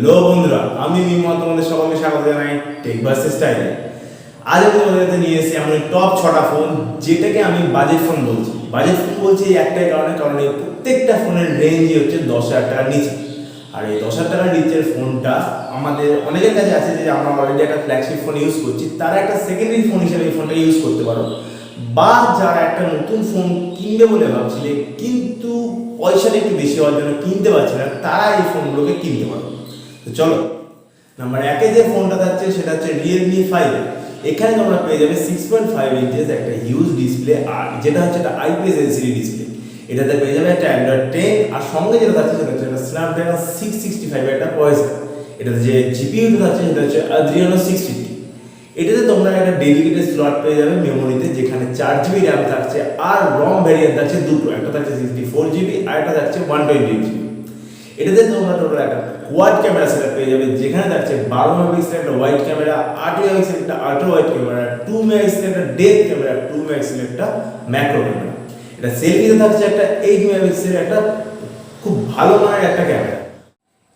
Hello বন্ধুরা, আমি মিমা তোমাদের সকলকে স্বাগত জানাই টেকভার্সেসস্টাইলে। আজ আমি তোমাদের কাছে নিয়ে এসেছি এমন টপ 6টা ফোন, যেটাকে আমি বাজেট ফোন বলছি। বাজেট ফোন বলছি এই একটাই কারণ এই প্রত্যেকটা ফোনের রেঞ্জই হচ্ছে 10,000 টাকার নিচে। আর এই 10,000 টাকার নিচের ফোনটা আমাদের অনেকের কাছে আছে, যে আমরা অলরেডি একটা ফ্ল্যাগশিপ ফোন ইউজ করছি, তারা একটা সেকেন্ডারি ফোন হিসেবে এই ফোনটা ইউজ করতে পারো। বা যারা একটা নতুন ফোন কিনবে বলে ভাবছিলে কিন্তু পয়সাটা একটু বেশি হওয়ার জন্য কিনতে পারছে না, তারা এই ফোনগুলোকে কিনতে পারো। তো চলো, নাম্বার 1-এ যে ফোনটা থাকছে সেটা হচ্ছে Realme 5। এখানে তোমরা পেয়ে যাবে 6.5 ইঞ্চেস একটা হিউজ ডিসপ্লে, আর যেটা হচ্ছে একটা IPS LCD ডিসপ্লে। এটাতে পেয়ে যাবে একটা Android 10, আর সঙ্গে যেটা থাকছে সেটা হচ্ছে একটা Snapdragon 665 একটা প্রসেসর। এটাতে যে GPU থাকছে সেটা হচ্ছে Adreno 650। এটাতে তোমরা একটা ডেডিকেটেড স্লট পেয়ে যাবে মেমোরিতে, যেখানে 4GB র্যাম থাকছে, আর রম ভ্যারিয়েন্ট থাকছে দুটো, একটা থাকছে 64GB আর একটা থাকছে 128GB। এটাতে তোমরা টোটাল একটা কোয়াড ক্যামেরা সেটআপ পেয়ে যাবে, যেখানে থাকছে 12 মেগাপিক্সেল একটা ওয়াইড ক্যামেরা, 8 মেগাপিক্সেল একটা আল্ট্রা ওয়াইড ক্যামেরা, 2 মেগাপিক্সেল একটা ডেপথ ক্যামেরা, 2 মেগাপিক্সেল একটা ম্যাক্রো ক্যামেরা। এটা সেলফিতে থাকছে একটা 8 মেগাপিক্সেল একটা খুব ভালো মানের একটা ক্যামেরা।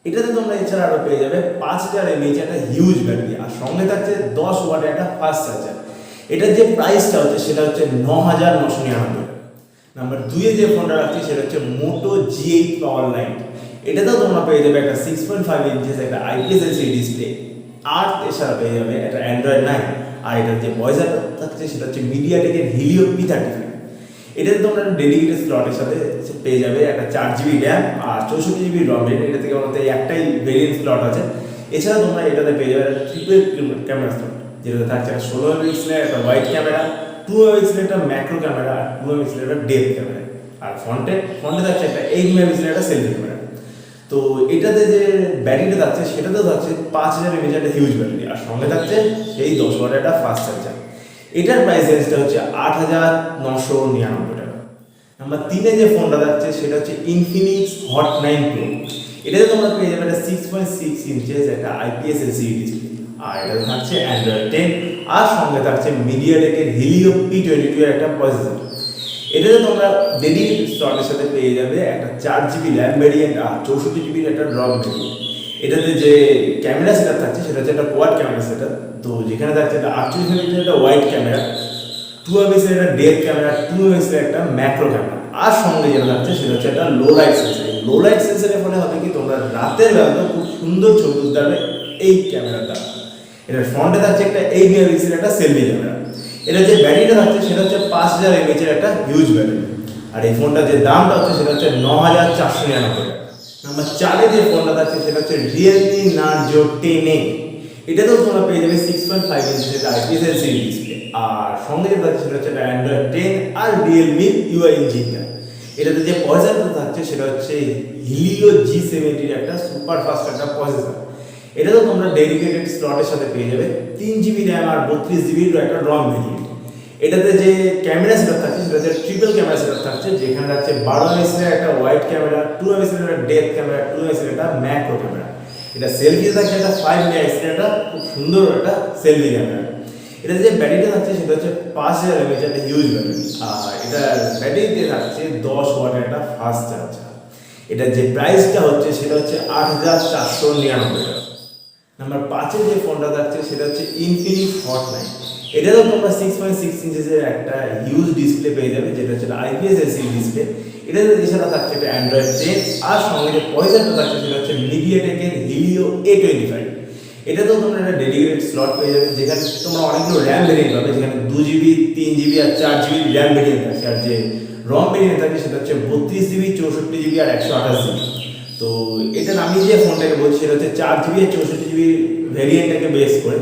এটাতে তোমরা এছাড়া আরো পেয়ে যাবে 5000 mAh একটা হিউজ ব্যাটারি, আর সঙ্গে থাকছে 10 ওয়াটের একটা ফাস্ট চার্জার। এটার যে প্রাইসটা হচ্ছে সেটা হচ্ছে 9,999 টাকা। নাম্বার 2-এ যে ফোনটা রাখছি সেটা হচ্ছে Moto G8 পাওয়ার লাইন। এটাতেও তোমরা পেয়ে যাবে একটা 6.5 ইঞ্চেস একটা IPS LCD ডিসপ্লে, আর এছাড়া পেয়ে যাবে একটা Android 9। আর এটার যে প্রসেসর থাকছে সেটা হচ্ছে MediaTek Helio P35। এটাতে তোমরা ডেডিকেটেড স্লটের সাথে পেয়ে যাবে একটা 4GB র্যাম আর 64GB রম ভেরিয়েন্ট। এটা থেকে বলতে একটাই ভেরিয়েন্ট স্লট আছে। এছাড়া তোমরা এটাতে পেয়ে যাবে ট্রিপল ক্যামেরা স্লট, যেটাতে থাকছে একটা 16 মেগাপিক্সেলের একটা ওয়াইড ক্যামেরা, 2 মেগাপিক্সেলের একটা ম্যাক্রো ক্যামেরা, আর 2 মেগাপিক্সেলের একটা ডেপথ ক্যামেরা, আর ফ্রন্টে থাকছে একটা 8 মেগাপিক্সেলের একটা সেলফি ক্যামেরা। তো এটাতে যে ব্যাটারিটা থাকছে সেটাতেও থাকছে 5000 mAh একটা হিউজ ব্যাটারি, আর সঙ্গে থাকছে সেই 10 ওয়াটের একটা ফাস্ট চার্জার। এটার প্রাইস রেঞ্জটা হচ্ছে 8,999 টাকা। নাম্বার 3-এ যে ফোনটা থাকছে সেটা হচ্ছে Infinix Hot 9 Pro। এটাতে তোমরা পেয়ে যাবে একটা 6.6 ইঞ্চেস একটা IPS LCD ডিসপ্লে, আর এটাতে থাকছে Android 10, আর সঙ্গে থাকছে MediaTek Helio P22 এর একটা প্রসেসর। এটাতে তোমরা ডেডিকেটেড স্লটের সাথে পেয়ে যাবে একটা 4GB র্যাম ভেরিয়েন্ট আর 64GB একটা রম ভেরিয়েন্ট। এটাতে যে ক্যামেরা সেটআপ থাকছে সেটা হচ্ছে একটা কোয়াড ক্যামেরা সেটআপ, তো যেখানে থাকছে একটা 48 মেগাপিক্সেল একটা ওয়াইড ক্যামেরা, 2 মেগাপিক্সেল একটা ডেপথ ক্যামেরা, 2 মেগাপিক্সেল একটা ম্যাক্রো ক্যামেরা, আর সঙ্গে যেটা থাকছে সেটা হচ্ছে একটা low light sensor. Low light সেন্সরের ফলে হবে কি, তোমরা রাতের বেলাতে খুব সুন্দর ছবি তুলতে পারবে এই ক্যামেরাটা। এটার ফ্রন্টে থাকছে একটা 8 মেগাপিক্সেল একটা সেলফি ক্যামেরা। এটা যে ব্যাটারিটা থাকছে সেটা হচ্ছে 5000 mAh এর একটা হিউজ ব্যাটারি, আর এই ফোনটার যে দামটা হচ্ছে সেটা হচ্ছে 9,499 টাকা। নাম্বার 4-এ যে ফোনটা থাকছে সেটা হচ্ছে Realme Narzo 10A। এটাতেও তোমরা পেয়ে যাবে 6.5 ইঞ্চের একটা IPS LCD ডিসপ্লে, আর সঙ্গে যেটা থাকছে সেটা হচ্ছে একটা Android 10 আর Realme UI ইঞ্জিনটা। এটাতে যে প্রসেসরটা থাকছে সেটা হচ্ছে Helio G70 এর একটা সুপার ফাস্ট একটা প্রসেসর। এটাতেও তোমরা ডেডিকেটেড স্লটের সাথে পেয়ে যাবে 3GB র্যাম আর 32GB একটা রম ভেরিয়েন্ট। এটাতে যে ক্যামেরা সেটআপ থাকছে সেটা হচ্ছে ট্রিপল ক্যামেরা সেটআপ থাকছে, যেখানে থাকছে 12 মেগাপিক্সেলের একটা ওয়াইড ক্যামেরা, 2 মেগাপিক্সেলের একটা ডেপথ ক্যামেরা, 2 মেগাপিক্সেলের একটা ম্যাক্রো ক্যামেরা। এটা সেলফিতে থাকছে একটা 5 মেগাপিক্সেলের একটা খুব সুন্দর একটা সেলফি ক্যামেরা। এটাতে যে ব্যাটারিটা থাকছে সেটা হচ্ছে 5000 mAh একটা হিউজ ব্যাটারি, আর এটা ব্যাটারিতে থাকছে 10 ওয়াটের একটা ফাস্ট চার্জার। এটার যে প্রাইসটা হচ্ছে সেটা হচ্ছে 8,499 টাকা। নাম্বার 5-এ যে ফোনটা থাকছে সেটা হচ্ছে Infinix Hot 9। এটাতেও তোমরা 6.6 ইঞ্চেসের একটা হিউজ ডিসপ্লে পেয়ে যাবে, যেটা হচ্ছে IPS LCD ডিসপ্লে। এটাতে এছাড়া থাকছে একটা Android 10, আর সঙ্গে যে প্রসেসরটা থাকছে সেটা হচ্ছে MediaTek Helio A25। এটাতেও তোমরা একটা ডেডিকেটেড স্লট পেয়ে যাবে, যেখানে তোমরা অনেকগুলো র্যাম ভেরিয়েন্ট পাবে, যেখানে 2GB 3GB আর 4GB র্যাম ভেরিয়েন্ট থাকছে, আর যে রম ভেরিয়েন্ট থাকে সেটা হচ্ছে 32GB 64GB আর 128GB। তো এটার আমি যে ফোনটাকে বলছি সেটা হচ্ছে 4GB আর 64GB ভেরিয়েন্টটাকে বেস করে।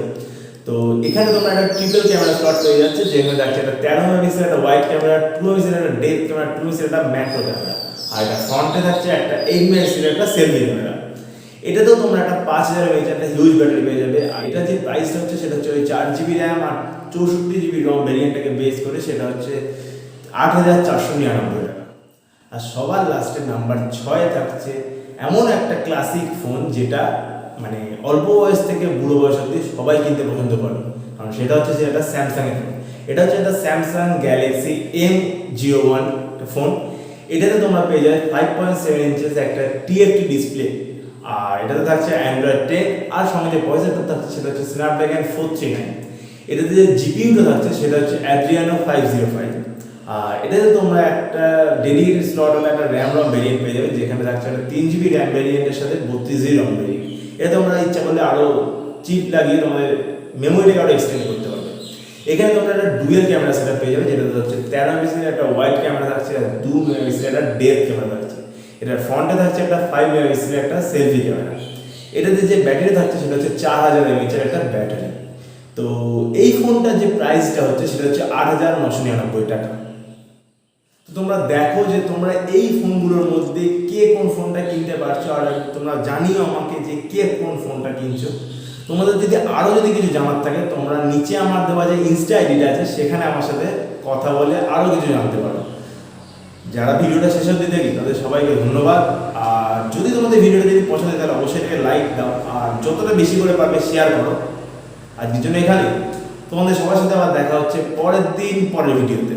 তো এখানে তোমরা একটা ট্রিপল ক্যামেরা স্লট পেয়ে যাচ্ছে, যেখানে থাকছে একটা 13 মেগাপিক্সেল একটা ওয়াইড ক্যামেরা, 2 মেগাপিক্সেল একটা ডেপথ ক্যামেরা, 2 মেগাপিক্সেল একটা ম্যাক্রো ক্যামেরা, আর এটা ফ্রন্টে থাকছে একটা 8 মেগাপিক্সেল একটা সেলফি ক্যামেরা। এটাতেও তোমরা একটা 5000 mAh একটা হিউজ ব্যাটারি পেয়ে যাবে, আর এটা যে প্রাইসটা হচ্ছে সেটা হচ্ছে ওই 4GB র্যাম আর 64GB রম ভেরিয়েন্টটাকে বেস করে সেটা হচ্ছে 8,499 টাকা। আর সবার লাস্টে নাম্বার 6-এ থাকছে এমন একটা ক্লাসিক ফোন, যেটা মানে অল্প বয়স থেকে বুড়ো বয়স অবধি সবাই কিনতে পছন্দ করে, কারণ সেটা হচ্ছে যে একটা স্যামসাংয়ের ফোন। এটা হচ্ছে একটা স্যামসাং গ্যালাক্সি M01 ফোন। এটাতে তোমরা পেয়ে যাবে 5.7 ইঞ্চেস একটা TFT ডিসপ্লে, আর এটাতে থাকছে অ্যান্ড্রয়েড 10 আর সঙ্গে যে প্রসেসরটা থাকছে সেটা হচ্ছে স্ন্যাপড্রাগন 439। এটাতে যে জিপিইউটা থাকছে সেটা হচ্ছে অ্যাড্রিয়ানো 505। আর এটাতে তোমরা একটা ডেডিকেটেড স্লট হলে একটা র্যাম রম ভেরিয়েন্ট পেয়ে যাবে, যেখানে থাকছে একটা 3 GB র্যাম ভেরিয়েন্টের সাথে 32 GB রম ভেরিয়েন্ট। এটা তোমরা ইচ্ছা করলে আরও চিপ লাগিয়ে তোমাদের মেমোরিটাকে আরও এক্সটেন্ড করতে পারবে। এখানে তোমরা একটা ডুয়েল ক্যামেরা সেটআপ পেয়ে যাবে, যেটা হচ্ছে 13 মেগাপিক্সেলের একটা ওয়াইড ক্যামেরা থাকছে আর 2 মেগাপিক্সেলের একটা ডেপথ ক্যামেরা থাকছে। এটার ফ্রন্টে থাকছে একটা 5 মেগাপিক্সেলের একটা সেলফি ক্যামেরা। এটাতে যে ব্যাটারি থাকছে সেটা হচ্ছে 4000 mAh এর একটা ব্যাটারি। তো এই ফোনটার যে প্রাইসটা হচ্ছে সেটা হচ্ছে 8999 টাকা। তো তোমরা দেখো যে তোমরা এই ফোনগুলোর মধ্যে কে কোন ফোনটা কিনতে পারছো, আর তোমরা জানিও আমাকে যে কে কোন ফোনটা কিনছো। তোমাদের যদি আরও যদি কিছু জানার থাকে তোমরা নিচে আমার দেওয়া যে ইনস্টা আইডিটা আছে সেখানে আমার সাথে কথা বলে আরও কিছু জানতে পারো। যারা ভিডিওটা শেষ অবধি দেখি তাদের সবাইকে ধন্যবাদ। আর যদি তোমাদের ভিডিওটা যদি পছন্দ হয় তাহলে অবশ্যই এটাকে লাইক দাও, আর যতটা বেশি করে পারবে শেয়ার করো। আজকের জন্য এখানে তোমাদের সবার সাথে আবার দেখা হচ্ছে পরের দিন পরের ভিডিওতে।